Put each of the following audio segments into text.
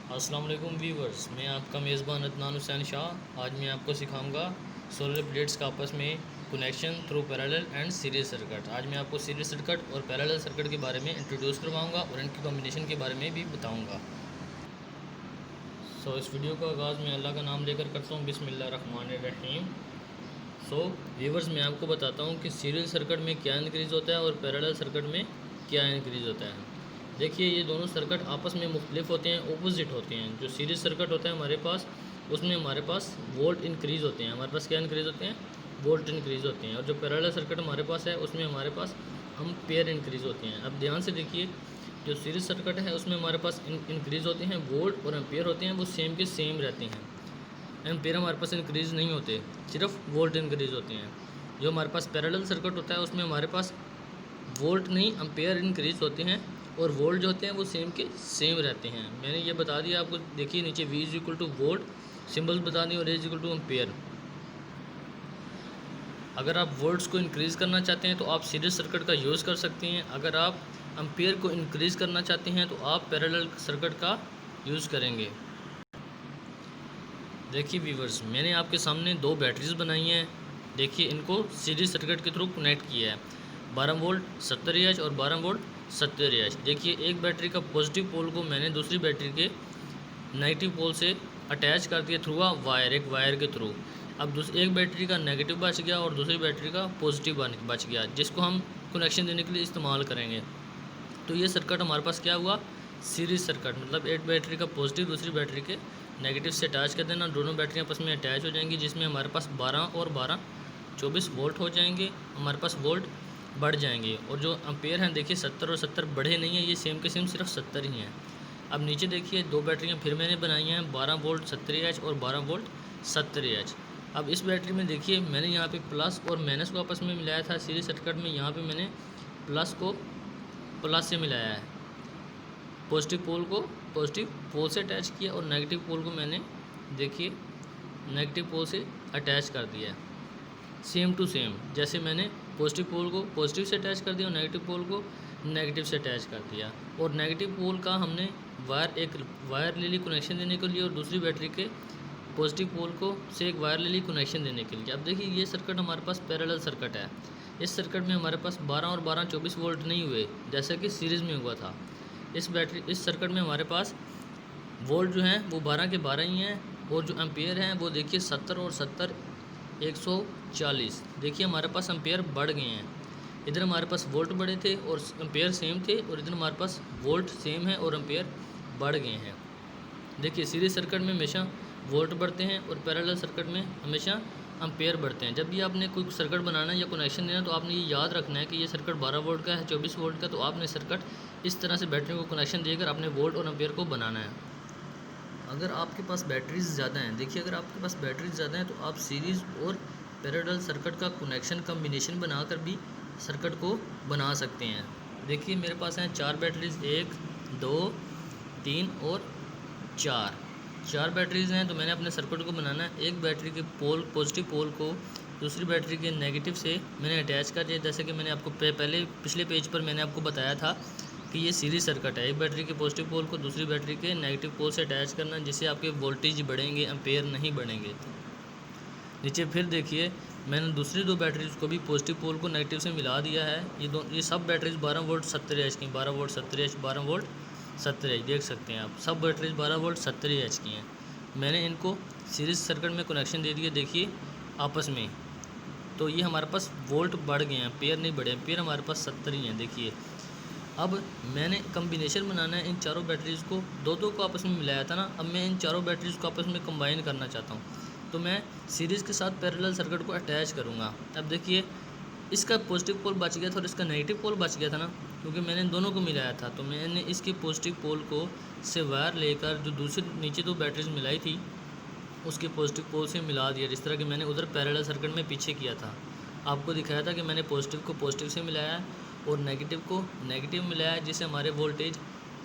अस्सलाम वालेकुम व्यूवर्स, मैं आपका मेज़बान अदनान हुसैन शाह। आज मैं आपको सिखाऊंगा सोलर प्लेट्स का आपस में connection through parallel and series circuit. आज मैं आपको सीरीज सर्किट और पैरेलल सर्किट के बारे में इंट्रोड्यूस करवाऊंगा और इनकी कॉम्बिनेशन के बारे में भी बताऊंगा। इस वीडियो का आगाज़ मैं अल्लाह का नाम लेकर करता हूँ, बिस्मिल्लाहिर्रहमानिर्रहीम। व्यूवर्स, मैं आपको बताता हूँ कि सीरियल सर्किट में क्या इंक्रीज़ होता है और पैरेलल सर्किट में क्या इंक्रीज़ होता है। देखिए, ये दोनों सर्किट आपस में मुख्तलिफ होते हैं, ऑपोजिट होते हैं। जो सीरीज सर्किट होता है हमारे पास, उसमें हमारे पास वोल्ट इंक्रीज़ होते हैं। हमारे पास क्या इंक्रीज़ होते हैं? वोल्ट इंक्रीज़ होते हैं। और जो पैरेलल सर्किट हमारे पास है, उसमें हमारे पास एम्पेयर इंक्रीज़ होते हैं। अब ध्यान से देखिए, जो सीरीज सर्किट है उसमें हमारे पास इंक्रीज़ होते हैं वोल्ट, और एम्पेयर होते हैं वो सेम के सेम रहते हैं। एम्पेयर हमारे पास इंक्रीज़ नहीं होते, सिर्फ वोल्ट इंक्रीज़ होते हैं। जो हमारे पास पैरेलल सर्किट होता है उसमें हमारे पास वोल्ट नहीं, एम्पेयर इंक्रीज़ होते हैं, और वोल्ट जो होते हैं वो सेम के सेम रहते हैं। मैंने ये बता दिया आपको। देखिए नीचे V is equal two volt symbols बता दी, और A is equal to ampere. अगर आप वोल्ट्स को इंक्रीज़ करना चाहते हैं तो आप सीरीज सर्किट का यूज़ कर सकते हैं। अगर आप एम्पेयर को इंक्रीज़ करना चाहते हैं तो आप पैरेलल सर्किट का यूज़ करेंगे। देखिए व्यूवर्स, मैंने आपके सामने दो बैटरीज बनाई हैं। देखिए, इनको सीरीज सर्किट के थ्रू कनेक्ट किया है। 12 वोल्ट 70 एच और 12 वोल्ट 70 एच। देखिए, एक बैटरी का पॉजिटिव पोल को मैंने दूसरी बैटरी के नेगेटिव पोल से अटैच कर दिया थ्रू वायर, एक वायर के थ्रू। अब एक बैटरी का नेगेटिव बच गया और दूसरी बैटरी का पॉजिटिव बच गया, जिसको हम कनेक्शन देने के लिए इस्तेमाल करेंगे। तो ये सर्किट हमारे पास क्या हुआ? Series circuit. मतलब एक बैटरी का पॉजिटिव दूसरी बैटरी के नेगेटिव से अटैच कर देना, दोनों बैटरियाँ आपस में अटैच हो जाएंगी, जिसमें हमारे पास 12 और 12 24 वोल्ट हो जाएंगे। हमारे पास वोल्ट बढ़ जाएंगे। और जो एम्पेयर हैं, देखिए 70 और 70 बढ़े नहीं है, ये सेम के सेम सिर्फ 70 ही हैं। अब नीचे देखिए, दो बैटरियाँ फिर मैंने बनाई हैं, 12 वोल्ट 70 एच और 12 वोल्ट 70 एच। अब इस बैटरी में देखिए, मैंने यहाँ पे प्लस और माइनस को आपस में मिलाया था सीरीज सर्किट में। यहाँ पे मैंने प्लस को प्लस से मिलाया है, पॉजिटिव पोल को पॉजिटिव पोल से अटैच किया, और नेगेटिव पोल को मैंने देखिए नेगेटिव पोल से अटैच कर दिया है। सेम टू सेम, जैसे मैंने पॉजिटिव पोल को पॉजिटिव से अटैच कर दिया और नेगेटिव पोल को नेगेटिव से अटैच कर दिया। और नेगेटिव पोल का हमने एक वायर ले ली कनेक्शन देने के लिए, और दूसरी बैटरी के पॉजिटिव पोल को से एक वायर ले ली कनेक्शन देने के लिए। अब देखिए, ये सर्किट हमारे पास पैरेलल सर्किट है। इस सर्किट में हमारे पास 12 और 12 24 वोल्ट नहीं हुए, जैसा कि सीरीज़ में हुआ था। इस सर्किट में हमारे पास वोल्ट जो हैं वो 12 के 12 ही हैं, और जो एम्पेयर हैं वो देखिए 70 और 70 140। देखिए, हमारे पास एम्पेयर बढ़ गए हैं। इधर हमारे पास वोल्ट बढ़े थे और एम्पेयर सेम थे, और इधर हमारे पास वोल्ट सेम है और एम्पेयर बढ़ गए हैं। देखिए, सीरीज सर्किट में हमेशा वोल्ट बढ़ते हैं और पैरेलल सर्किट में हमेशा एम्पेयर बढ़ते हैं। जब भी आपने कोई सर्किट बनाना है या कनेक्शन देना, तो आपने ये याद रखना है कि ये सर्किट 12 वोल्ट का है, 24 वोल्ट का, तो आपने सर्किट इस तरह से बैटरी को कनेक्शन देकर अपने वोल्ट और एम्पेयर को बनाना है। अगर आपके पास बैटरीज ज़्यादा हैं, देखिए अगर आपके पास बैटरीज ज़्यादा हैं तो आप सीरीज़ और पैरेलल सर्किट का कनेक्शन कम्बिनेशन बनाकर भी सर्किट को बना सकते हैं। देखिए, मेरे पास हैं 4 बैटरीज, 1 2 3 और 4 बैटरीज़ हैं। तो मैंने अपने सर्किट को बनाना है। एक बैटरी के पॉजिटिव पोल को दूसरी बैटरी के नेगेटिव से मैंने अटैच कर दिया, जैसे कि मैंने आपको पहले पिछले पेज पर मैंने आपको बताया था कि ये सीरीज सर्किट है। एक बैटरी के पॉजिटिव पोल को दूसरी बैटरी के नेगेटिव पोल से अटैच करना, जिससे आपके वोल्टेज बढ़ेंगे, एम्पेयर नहीं बढ़ेंगे। नीचे फिर देखिए, मैंने दूसरी दो बैटरीज को भी पॉजिटिव पोल को नेगेटिव से मिला दिया है। ये सब बैटरीज 12 वोल्ट 70 एच की, 12 वोल्ट 70 एच, 12 वोल्ट 70 एच। देख सकते हैं आप, सब बैटरीज 12 वोल्ट 70 एच की हैं। मैंने इनको सीरीज सर्किट में कनेक्शन दे दिया, देखिए आपस में। तो ये हमारे पास वोल्ट बढ़ गए हैं, एम्पेयर नहीं बढ़े। एम्पेयर हमारे पास 70 ही हैं। देखिए, अब मैंने कम्बिनेशन बनाना है। इन चारों बैटरीज़ को दो को आपस में मिलाया था ना, अब मैं इन चारों बैटरीज़ को आपस में कंबाइन करना चाहता हूँ। तो मैं सीरीज़ के साथ पैरेलल सर्किट को अटैच करूँगा। अब देखिए, इसका पॉजिटिव पोल बच गया था और इसका नेगेटिव पोल बच गया था ना, क्योंकि मैंने दोनों को मिलाया था। तो मैंने इसके पॉजिटिव पोल को से वायर लेकर जो दूसरी नीचे दो बैटरीज मिलाई थी, उसके पॉजिटिव पोल से मिला दिया, जिस तरह कि मैंने उधर पैरेलल सर्किट में पीछे किया था। आपको दिखाया था कि मैंने पॉजिटिव को पॉजिटिव से मिलाया और नेगेटिव को नेगेटिव मिलाया, जिससे हमारे वोल्टेज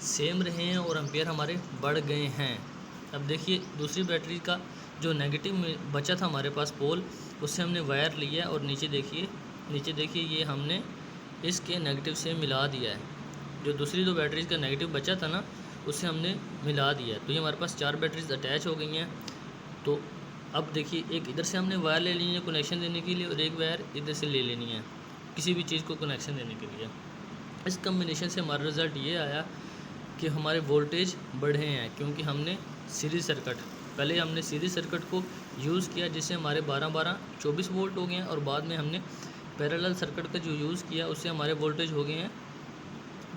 सेम रहे हैं और एम्पेयर हमारे बढ़ गए हैं। अब देखिए, दूसरी बैटरी का जो नेगेटिव बचा था हमारे पास पोल, उससे हमने वायर लिया और नीचे देखिए ये हमने इसके नेगेटिव से मिला दिया है। जो दूसरी दो बैटरीज का नेगेटिव बचा था ना, उससे हमने मिला दिया है। तो ये हमारे पास 4 बैटरीज अटैच हो गई हैं। तो अब देखिए, एक इधर से हमने वायर ले लेनी है कनेक्शन देने के लिए और एक वायर इधर से ले लेनी है किसी भी चीज़ को कनेक्शन देने के लिए। इस कम्बिनेशन से हमारा रिज़ल्ट ये आया कि हमारे वोल्टेज बढ़े हैं, क्योंकि हमने सीरीज सर्किट, पहले हमने सीरीज सर्किट को यूज़ किया जिससे हमारे 12-12 24 वोल्ट हो गए हैं, और बाद में हमने पैरेलल सर्किट का जो यूज़ किया उससे हमारे वोल्टेज हो गए हैं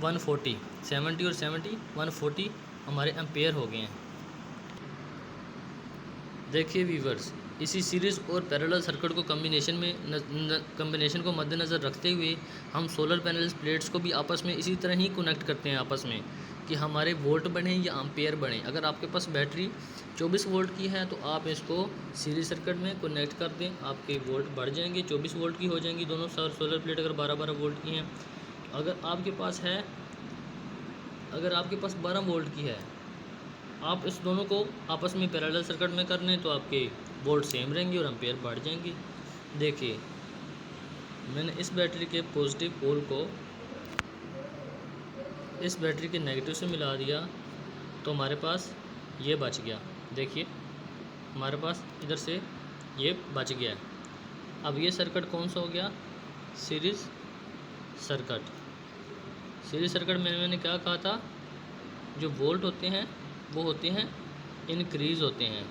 140, 70 और 70 140 हमारे एम्पेयर हो गए हैं। देखिए व्यूवर्स, इसी सीरीज़ और पैरेलल सर्किट को कम्बिनेशन को मद्देनज़र रखते हुए हम सोलर पैनल्स प्लेट्स को भी आपस में इसी तरह ही कनेक्ट करते हैं आपस में, कि हमारे वोल्ट बढ़ें या एम्पेयर बढ़ें। अगर आपके पास बैटरी 24 वोल्ट की है तो आप इसको सीरीज सर्किट में कनेक्ट कर दें, आपके वोल्ट बढ़ जाएंगे, 24 वोल्ट की हो जाएंगी दोनों सोलर प्लेट अगर 12-12 वोल्ट की हैं। अगर आपके पास 12 वोल्ट की है, आप इस दोनों को आपस में पैरेलल सर्किट में कर लें तो आपके वोल्ट सेम रहेंगे और एम्पेयर बढ़ जाएंगे। देखिए, मैंने इस बैटरी के पॉजिटिव पोल को इस बैटरी के नेगेटिव से मिला दिया तो हमारे पास ये बच गया। देखिए, हमारे पास इधर से ये बच गया। अब ये सर्किट कौन सा हो गया? Series circuit. सीरीज सर्किट में मैंने क्या कहा था, जो वोल्ट होते हैं वो होते हैं इंक्रीज़ होते हैं,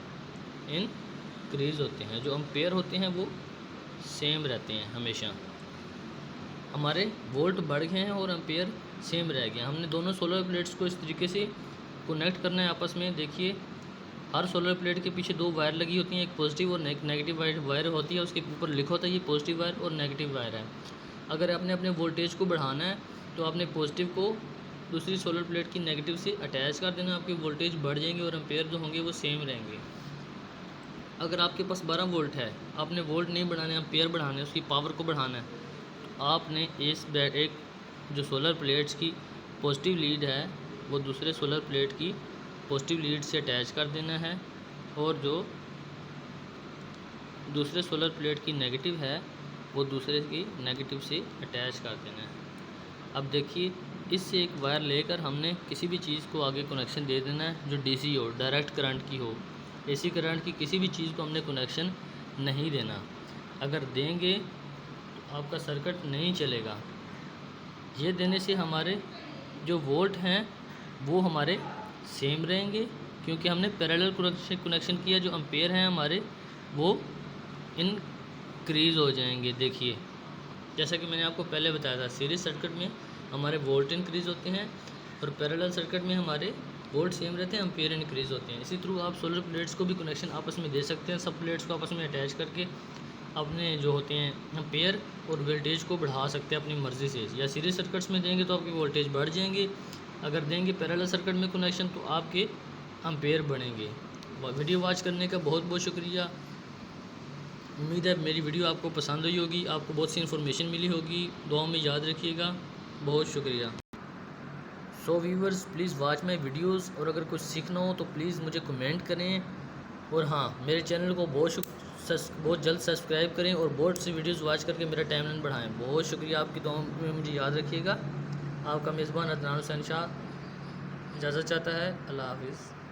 जो एम्पेयर होते हैं वो सेम रहते हैं हमेशा। हमारे वोल्ट बढ़ गए हैं और एम्पेयर सेम रह गया। हमने दोनों सोलर प्लेट्स को इस तरीके से कनेक्ट करना है आपस में। देखिए, हर सोलर प्लेट के पीछे 2 वायर लगी होती हैं, एक पॉजिटिव और नेगेटिव वायर होती है, उसके ऊपर लिखा होता है ये पॉजिटिव वायर और नेगेटिव वायर है। अगर आपने अपने वोल्टेज को बढ़ाना है तो आपने पॉजिटिव को दूसरी सोलर प्लेट की नेगेटिव से अटैच कर देना, आपके वोल्टेज बढ़ जाएंगे और एम्पेयर जो होंगे वो सेम रहेंगे। अगर आपके पास 12 वोल्ट है, आपने वोल्ट नहीं बढ़ाने, एम्पेयर बढ़ाने, उसकी पावर को बढ़ाना है, तो आपने एक जो सोलर प्लेट्स की पॉजिटिव लीड है वो दूसरे सोलर प्लेट की पॉजिटिव लीड से अटैच कर देना है, और जो दूसरे सोलर प्लेट की नेगेटिव है वो दूसरे की नेगेटिव से अटैच कर देना है। अब देखिए, इससे एक वायर लेकर हमने किसी भी चीज़ को आगे कनेक्शन दे देना है जो डीसी हो, डायरेक्ट करंट की हो। एसी करंट की किसी भी चीज़ को हमने कनेक्शन नहीं देना। अगर देंगे तो आपका सर्किट नहीं चलेगा। ये देने से हमारे जो वोल्ट हैं वो हमारे सेम रहेंगे, क्योंकि हमने पैरेलल कनेक्शन किया। जो एम्पेयर हैं हमारे वो इंक्रीज़ हो जाएंगे। देखिए, जैसा कि मैंने आपको पहले बताया था, सीरीज सर्किट में हमारे वोल्ट इंक्रीज़ होते हैं और पैरेलल सर्किट में हमारे वोल्ट सेम रहते हैं, एम्पेयर इंक्रीज़ होते हैं। इसी थ्रू आप सोलर प्लेट्स को भी कनेक्शन आपस में दे सकते हैं। सब प्लेट्स को आपस में अटैच करके अपने जो होते हैं एम्पेयर और वोल्टेज को बढ़ा सकते हैं अपनी मर्ज़ी से। या सीरीज सर्किट्स में देंगे तो आपके वोल्टेज बढ़ जाएंगे, अगर देंगे पैरेलल सर्किट में कनेक्शन तो आपके एम्पेयर बढ़ेंगे। वीडियो वॉच करने का बहुत बहुत शुक्रिया। उम्मीद है मेरी वीडियो आपको पसंद आई होगी, आपको बहुत सी इन्फॉर्मेशन मिली होगी। दुआ में याद रखिएगा। बहुत शुक्रिया। सो viewers, please watch my videos, और अगर कुछ सीखना हो तो प्लीज़ मुझे कमेंट करें। और हाँ, मेरे चैनल को बहुत जल्द सब्सक्राइब करें और बहुत सी वीडियोज़ वॉच करके मेरा टाइमलाइन बढ़ाएं। बहुत शुक्रिया आपकी दुआ में मुझे याद रखिएगा। आपका मेज़बान अदनान हुसैन शाह इजाज़त चाहता है। अल्लाह हाफिज़।